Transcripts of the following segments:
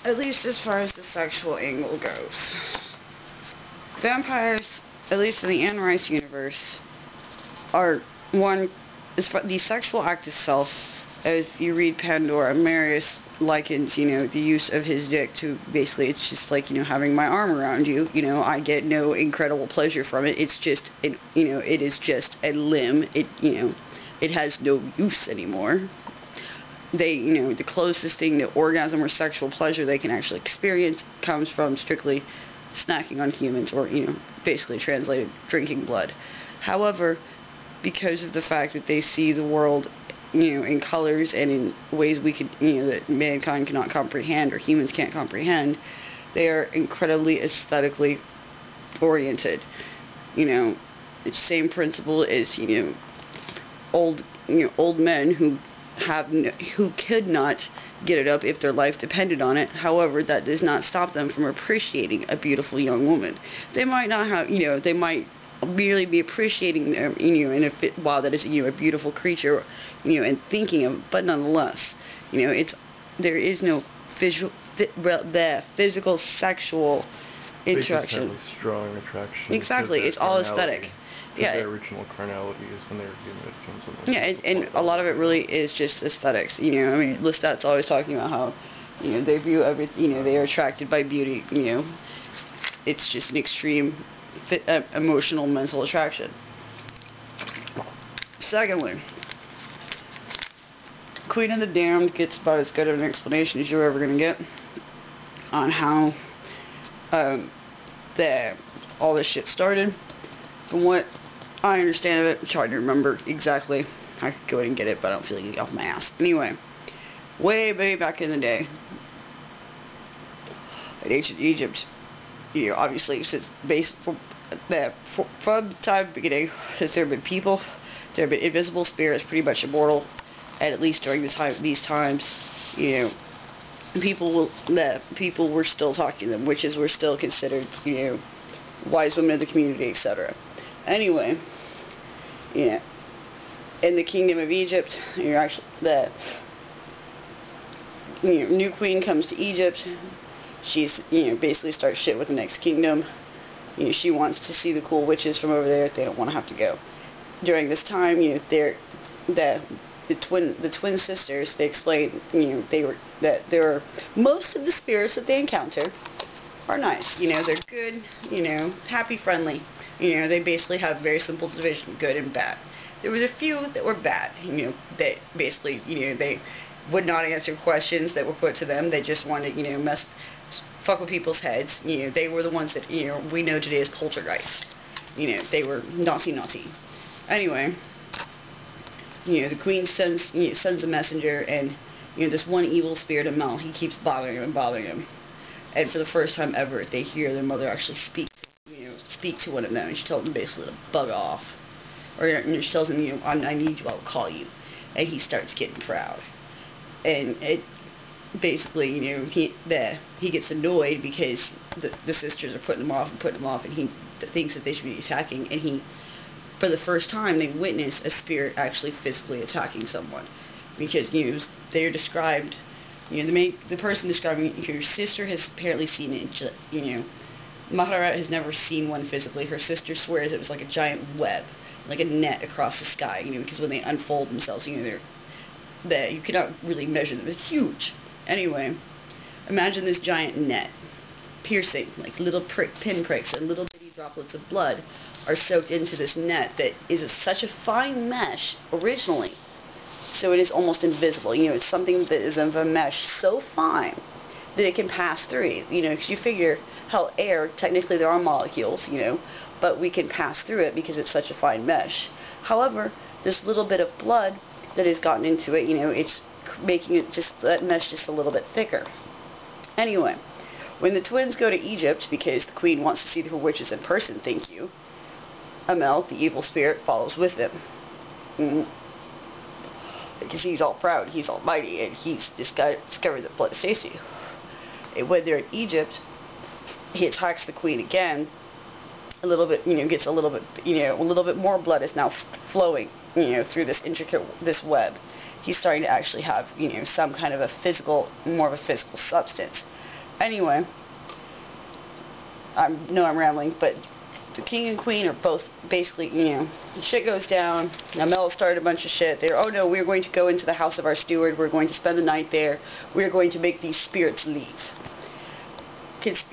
At least as far as the sexual angle goes. Vampires, at least in the Anne Rice universe, are the sexual act itself. As you read Pandora, Marius likens, the use of his dick to basically, it's just like, having my arm around you. I get no incredible pleasure from it. It's just, it is just a limb. It has no use anymore. The closest thing to orgasm or sexual pleasure they can actually experience comes from strictly snacking on humans, or, basically translated, drinking blood. However, because of the fact that they see the world, in colors and in ways that mankind cannot comprehend, or humans can't comprehend, they are incredibly aesthetically oriented. It's the same principle as, old men who could not get it up if their life depended on it. However, that does not stop them from appreciating a beautiful young woman. They might not have, they might merely be appreciating them, while that is, a beautiful creature, and thinking of, but nonetheless, there is no physical sexual interaction. They just have a strong attraction. Exactly, it's all aesthetic. Yeah, their original carnality is when they were human. It seems almost. Yeah, and a lot of it really is just aesthetics. Lestat's always talking about how, they view everything. They are attracted by beauty. It's just an extreme emotional, mental attraction. Secondly, Queen of the Damned gets about as good of an explanation as you're ever going to get on how all this shit started. From what I understand of it, I'm trying to remember exactly. I could go ahead and get it, but I don't feel like getting off my ass. Anyway, way back in the day, in ancient Egypt, obviously, since from the time of the beginning, since there have been people, there have been invisible spirits, pretty much immortal, and at least during these times, people were still talking to them. Witches were still considered, wise women of the community, etc. Anyway, in the Kingdom of Egypt, new queen comes to Egypt. She's, basically starts shit with the next kingdom. She wants to see the cool witches from over there. They don't want to have to go. During this time, the twin sisters, they explain, most of the spirits that they encounter are nice. They're good, happy, friendly. They basically have very simple division, good and bad. There was a few that were bad, that basically, they would not answer questions that were put to them. They just wanted, fuck with people's heads. They were the ones that, we know today as poltergeists. They were naughty. Anyway, the queen sends a messenger, and, this one evil spirit of Mel, he keeps bothering him. And for the first time ever, they hear their mother actually speak to one of them, and she tells them basically to bug off. Or she tells him, I need you, I'll call you. And he starts getting proud. And it basically, he gets annoyed because the sisters are putting him off, and he thinks that they should be attacking, and for the first time, they witness a spirit actually physically attacking someone. Because, they're described, the person describing it, your sister has apparently seen it, Maharat has never seen one physically. Her sister swears it was like a giant web, like a net across the sky, because when they unfold themselves, you cannot really measure them. It's huge. Anyway, imagine this giant net, piercing, like little pinpricks, and little bitty droplets of blood are soaked into this net that is such a fine mesh originally, so it is almost invisible. It's something that is of a mesh so fine that it can pass through, because you figure, hell, air, technically there are molecules, but we can pass through it because it's such a fine mesh. However, this little bit of blood that has gotten into it, it's making it that mesh just a little bit thicker. Anyway, when the twins go to Egypt, because the queen wants to see the witches in person, thank you, Amel, the evil spirit, follows with them. Because he's all proud, he's almighty, and he's discovered the blood of Stacey. And when they're in Egypt, he attacks the queen again. A little bit, gets a little bit more blood is now flowing, through this web. He's starting to actually have, some kind of more of a physical substance. Anyway, I know I'm rambling, but the king and queen are both basically, shit goes down. Now Mel started a bunch of shit. They're, oh no, we're going to go into the house of our steward. We're going to spend the night there. We're going to make these spirits leave. Because,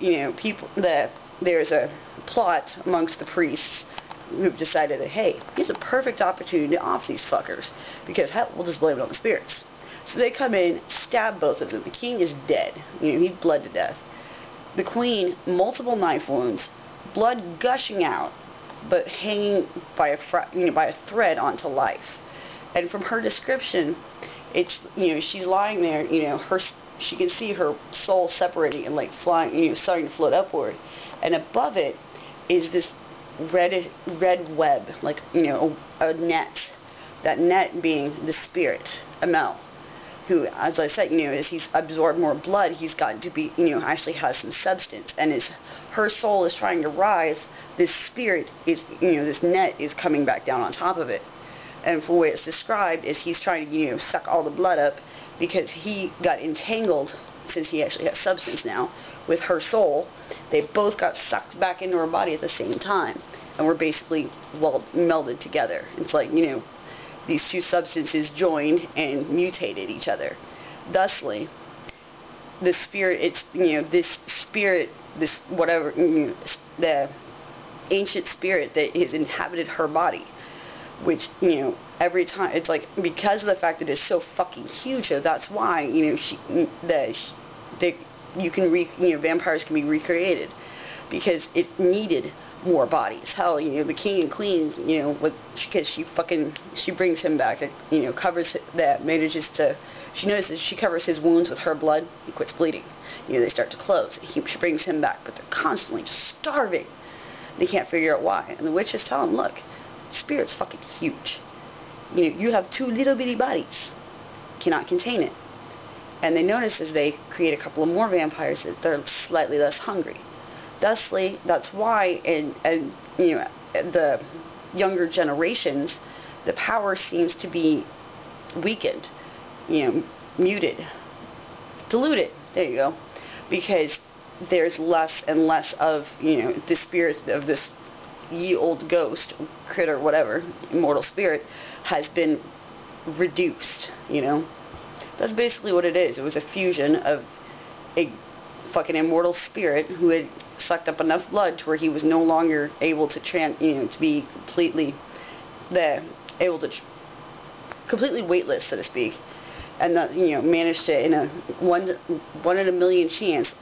there's a plot amongst the priests who've decided that, hey, here's a perfect opportunity to off these fuckers. Because, hell, we'll just blame it on the spirits. So they come in, stab both of them. The king is dead. He's bled to death. The queen, multiple knife wounds, blood gushing out, but hanging by a thread onto life. And from her description, it's, she's lying there, she can see her soul separating and like flying, starting to float upward. And above it is this red web, like, a net. That net being the spirit, Amel, who, as I said, as he's absorbed more blood, he's gotten to be, actually has some substance. And as her soul is trying to rise, this spirit is, this net is coming back down on top of it. And for the way it's described is he's trying to, suck all the blood up because he got entangled, since he actually has substance now, with her soul. They both got sucked back into her body at the same time. And were basically, melded together. It's like, these two substances joined and mutated each other. Thusly, the spirit, the ancient spirit that has inhabited her body, which, every time, it's like, because of the fact that it's so fucking huge, so that's why, vampires can be recreated, because it needed more bodies. Hell, the king and queen, because she brings him back, she notices she covers his wounds with her blood, he quits bleeding. They start to close. She brings him back, but they're constantly just starving. They can't figure out why. And the witches tell him, look, spirit's fucking huge. You have two little bitty bodies. Cannot contain it. And they notice as they create a couple of more vampires that they're slightly less hungry. Thusly, that's why in the younger generations, the power seems to be weakened, muted, diluted. There you go, because there's less and less of the spirit of this ye old ghost, critter, whatever, immortal spirit has been reduced. That's basically what it is. It was a fusion of a fucking immortal spirit who had sucked up enough blood to where he was no longer able to to be completely completely weightless, so to speak, and that managed to, in a one in a million chance,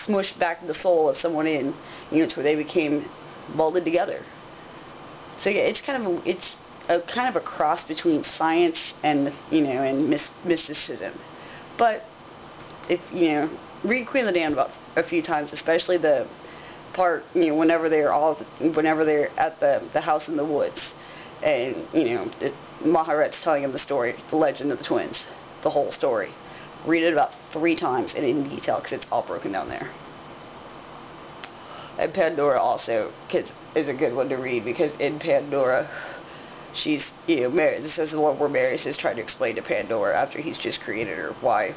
smush back the soul of someone in to where they became welded together. So yeah, it's kind of a cross between science and and mysticism. But if read Queen of the Damned about a few times, especially the part whenever they're at the house in the woods, and Maharet's telling him the story, the legend of the twins, the whole story. Read it about 3 times and in detail, because it's all broken down there. And Pandora also is a good one to read, because in Pandora, she's married. This is the one where Marius is trying to explain to Pandora, after he's just created her, why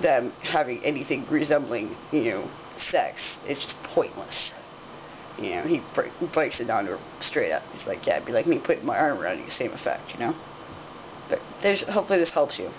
them having anything resembling sex is just pointless. He breaks it down to her straight up. He's like, yeah, it'd be like me putting my arm around you, same effect, But hopefully this helps you.